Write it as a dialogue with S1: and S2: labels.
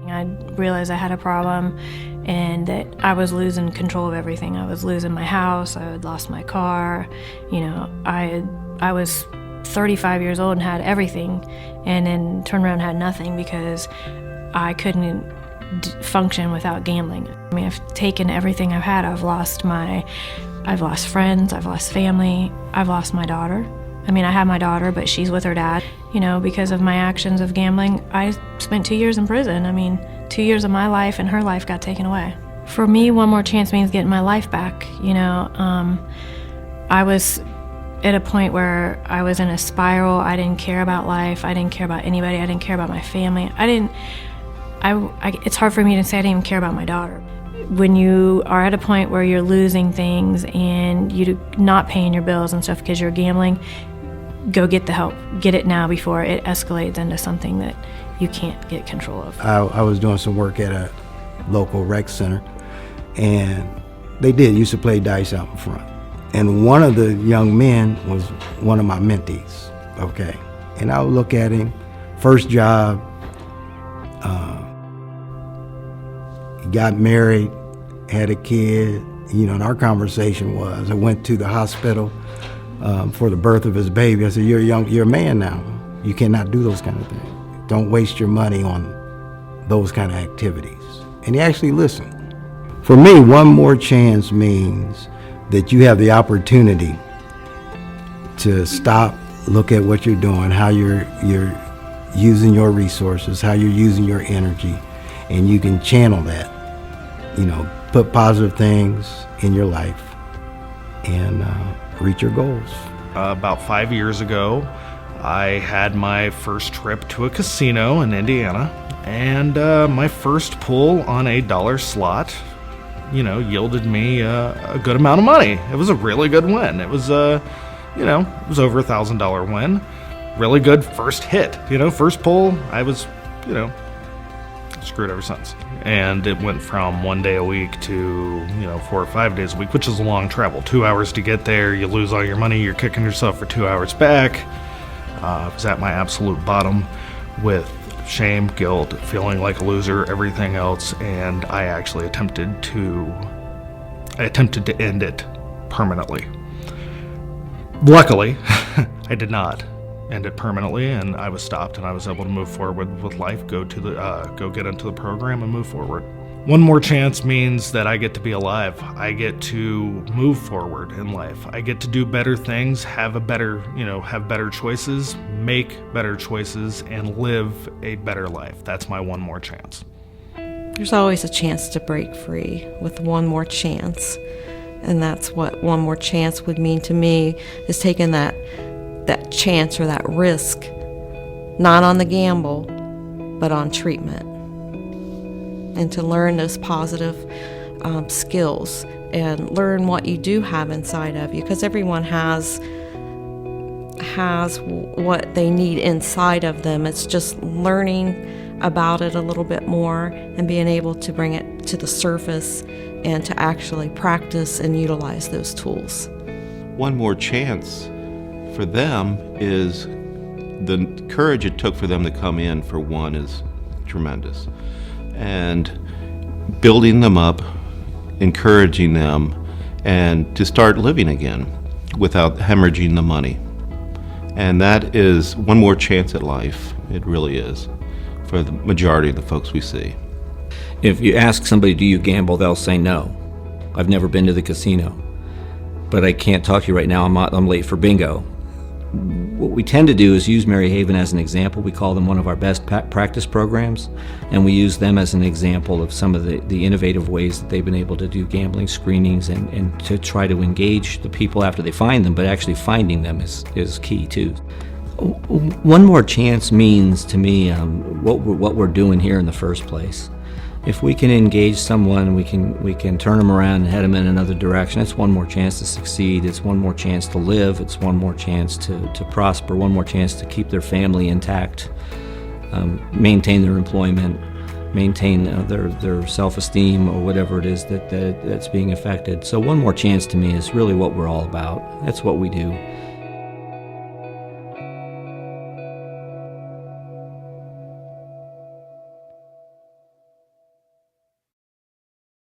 S1: I realized I had a problem and that I was losing control of everything. I was losing my house, I had lost my car, I was 35 years old and had everything, and then turned around and had nothing because I couldn't function without gambling. I mean, I've taken everything I've had. I've lost friends, I've lost family, I've lost my daughter. I mean, I have my daughter, but she's with her dad. Because of my actions of gambling, I spent 2 years in prison. I mean, 2 years of my life and her life got taken away. For me, one more chance means getting my life back. I was at a point where I was in a spiral. I didn't care about life. I didn't care about anybody. I didn't care about my family. It's hard for me to say I didn't even care about my daughter. When you are at a point where you're losing things and you're not paying your bills and stuff because you're gambling, go get the help. Get it now before it escalates into something that you can't get control of.
S2: I was doing some work at a local rec center, and they used to play dice out in front. And one of the young men was one of my mentees, okay? And I would look at him, first job, he got married, had a kid, and our conversation was, I went to the hospital for the birth of his baby. I said, you're a man now. You cannot do those kind of things. Don't waste your money on those kind of activities. And he actually listened. For me, one more chance means that you have the opportunity to stop, look at what you're doing, how you're using your resources, how you're using your energy, and you can channel that, put positive things in your life and reach your goals.
S3: About 5 years ago, I had my first trip to a casino in Indiana, and my first pull on a dollar slot yielded me a good amount of money. It was a really good win. It was it was over $1,000 win. Really good first hit. First pull, I was, screwed ever since. And it went from 1 day a week to, 4 or 5 days a week, which is a long travel. 2 hours to get there, you lose all your money, you're kicking yourself for 2 hours back. I was at my absolute bottom with shame, guilt, feeling like a loser, everything else, and I actually attempted to end it permanently. Luckily, I did not end it permanently, and I was stopped, and I was able to move forward with life, go get into the program and move forward. One more chance means that I get to be alive. I get to move forward in life. I get to do better things, have better choices, make better choices, and live a better life. That's my one more chance.
S4: There's always a chance to break free with one more chance. And that's what one more chance would mean to me, is taking that chance or that risk, not on the gamble, but on treatment. And to learn those positive skills and learn what you do have inside of you, because everyone has what they need inside of them. It's just learning about it a little bit more and being able to bring it to the surface and to actually practice and utilize those tools.
S5: One more chance for them is the courage it took for them to come in, for one, is tremendous. And building them up, encouraging them, and to start living again without hemorrhaging the money. And that is one more chance at life. It really is, for the majority of the folks we see.
S6: If you ask somebody, do you gamble, they'll say no. I've never been to the casino. But I can't talk to you right now, I'm late for bingo. What we tend to do is use Maryhaven as an example. We call them one of our best practice programs, and we use them as an example of some of the innovative ways that they've been able to do gambling screenings and to try to engage the people after they find them, but actually finding them is key too. One more chance means to me what we're doing here in the first place. If we can engage someone, we can turn them around and head them in another direction. It's one more chance to succeed. It's one more chance to live. It's one more chance to prosper. One more chance to keep their family intact, maintain their employment, maintain their self-esteem or whatever it is that's being affected. So one more chance to me is really what we're all about. That's what we do.